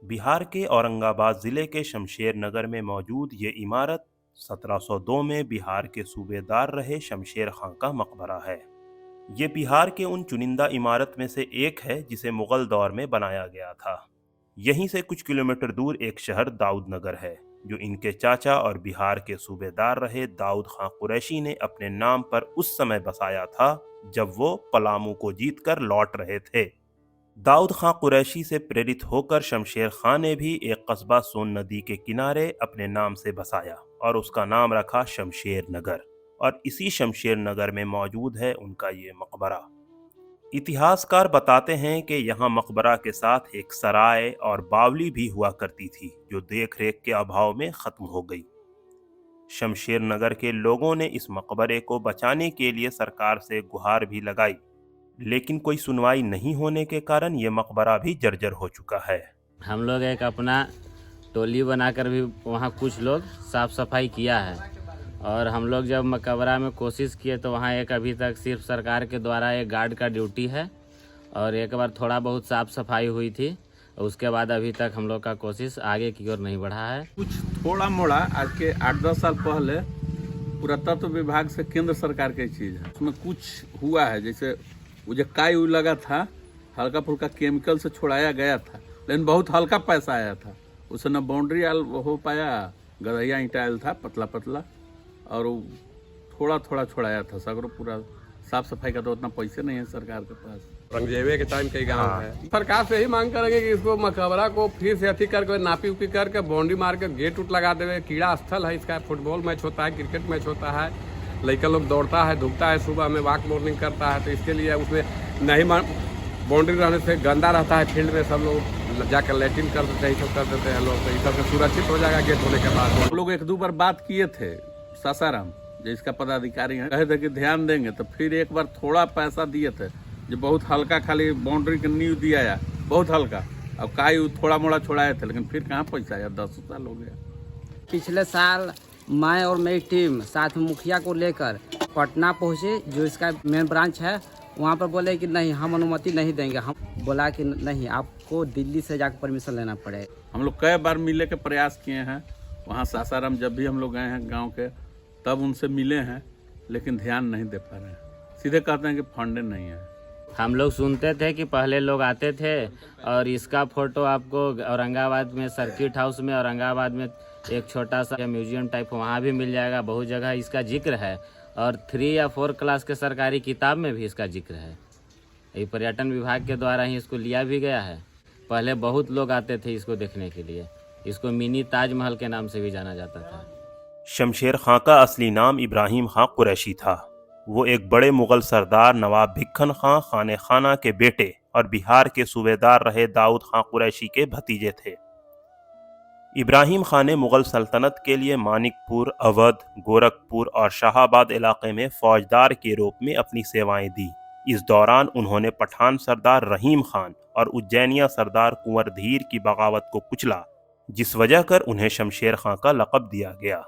बिहार के औरंगाबाद जिले के शमशेर नगर में मौजूद ये इमारत 1702 में बिहार के सूबेदार रहे शमशेर खां का मकबरा है। ये बिहार के उन चुनिंदा इमारत में से एक है जिसे मुगल दौर में बनाया गया था। यहीं से कुछ किलोमीटर दूर एक शहर दाऊद नगर है जो इनके चाचा और बिहार के सूबेदार रहे दाऊद खां कुरैशी ने अपने नाम पर उस समय बसाया था जब वो पलामू को जीतकर लौट रहे थे। दाऊद खां कुरैशी से प्रेरित होकर शमशेर खां ने भी एक कस्बा सोन नदी के किनारे अपने नाम से बसाया और उसका नाम रखा शमशेर नगर, और इसी शमशेर नगर में मौजूद है उनका ये मकबरा। इतिहासकार बताते हैं कि यहाँ मकबरा के साथ एक सराय और बावली भी हुआ करती थी जो देखरेख के अभाव में खत्म हो गई। शमशेर नगर के लोगों ने इस मकबरे को बचाने के लिए सरकार से गुहार भी लगाई, लेकिन कोई सुनवाई नहीं होने के कारण ये मकबरा भी जर्जर हो चुका है। हम लोग एक अपना टोली बनाकर भी वहाँ कुछ लोग साफ सफाई किया है, और हम लोग जब मकबरा में कोशिश किए तो वहाँ एक अभी तक सिर्फ सरकार के द्वारा एक गार्ड का ड्यूटी है, और एक बार थोड़ा बहुत साफ सफाई हुई थी। उसके बाद अभी तक हम लोग का कोशिश आगे की ओर नहीं बढ़ा है। कुछ थोड़ा मोड़ा आज के 8-10 साल पहले पुरातत्व विभाग से केंद्र सरकार की चीज है, उसमें कुछ हुआ है। जैसे वो जो काई लगा था, हल्का फुल्का केमिकल से छुड़ाया गया था, लेकिन बहुत हल्का पैसा आया था। उससे न बाउंड्री हो पाया, गदहिया ईंटा था पतला पतला, और वो थोड़ा थोड़ा छुड़ाया था। सगरो पूरा साफ सफाई का तो उतना पैसे नहीं है सरकार के पास। रंगजेबे के टाइम कई गांव है। सरकार से ही मांग करेंगे कि इसको मकबरा को फिर से अथी करके नापी उपी करके बाउंड्री मार के गेट उट लगा देवे। कीड़ा स्थल है इसका, फुटबॉल मैच होता है, क्रिकेट मैच होता है, लड़का लोग दौड़ता है धूपता है, सुबह में वॉक मॉर्निंग करता है, तो इसके लिए उसमें नहीं बाउंड्री रहने से गंदा रहता है। फील्ड में सब लोग जाकर लैट्रिन कर देते हैं, सब कर देते हैं लोग, तो ये सब सुरक्षित हो जाएगा गेट होने के बाद। हम लोग 1-2 बार बात किए थे सासाराम, जो इसका पदाधिकारी है, कहे थे कि ध्यान देंगे, तो फिर एक बार थोड़ा पैसा दिए थे जो बहुत हल्का, खाली बाउंड्री का नींव दिया है बहुत हल्का, अब काई थोड़ा मोड़ा छोड़ाए थे, लेकिन फिर कहाँ पैसा आया, 10 साल हो गया। पिछले साल मैं और मेरी टीम साथ में मुखिया को लेकर पटना पहुंचे, जो इसका मेन ब्रांच है। वहां पर बोले कि नहीं, हम अनुमति नहीं देंगे। हम बोला कि नहीं, आपको दिल्ली से जाकर परमिशन लेना पड़े। हम लोग कई बार मिले के प्रयास किए हैं वहाँ सासाराम, जब भी हम लोग गए हैं गांव के, तब उनसे मिले हैं, लेकिन ध्यान नहीं दे पा रहे हैं। सीधे कहते हैं कि फंड नहीं है। हम लोग सुनते थे कि पहले लोग आते थे, और इसका फोटो आपको औरंगाबाद में सर्किट हाउस में, औरंगाबाद में एक छोटा सा म्यूजियम टाइप वहाँ भी मिल जाएगा। बहुत जगह इसका जिक्र है, और 3 या 4 क्लास के सरकारी किताब में भी इसका जिक्र है। ये पर्यटन विभाग के द्वारा ही इसको लिया भी गया है। पहले बहुत लोग आते थे इसको देखने के लिए। इसको मिनी ताजमहल के नाम से भी जाना जाता था। शमशेर खां का असली नाम इब्राहिम खां कुरैशी था। वो एक बड़े मुगल सरदार नवाब भिक्खन खां खाने खाना के बेटे और बिहार के सूबेदार रहे दाऊद खां कुरैशी के भतीजे थे। इब्राहिम खां ने मुगल सल्तनत के लिए मानिकपुर, अवध, गोरखपुर और शाहाबाद इलाके में फौजदार के रूप में अपनी सेवाएं दी। इस दौरान उन्होंने पठान सरदार रहीम खान और उज्जैनिया सरदार कुंवर धीर की बगावत को कुचला, जिस वजह कर उन्हें शमशेर खां का लक़ब दिया गया।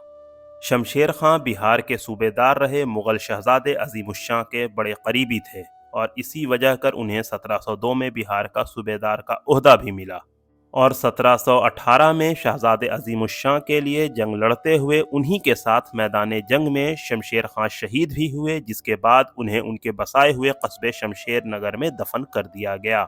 शमशेर खां बिहार के सूबेदार रहे मुगल शहजादे अजीमुश्शाह के बड़े करीबी थे, और इसी वजह कर उन्हें 1702 में बिहार का सूबेदार का ओहदा भी मिला, और 1718 में शहजादे अजीमुश्शाह के लिए जंग लड़ते हुए उन्हीं के साथ मैदान जंग में शमशेर खां शहीद भी हुए, जिसके बाद उन्हें उनके बसाए हुए कस्बे शमशेर नगर में दफन कर दिया गया।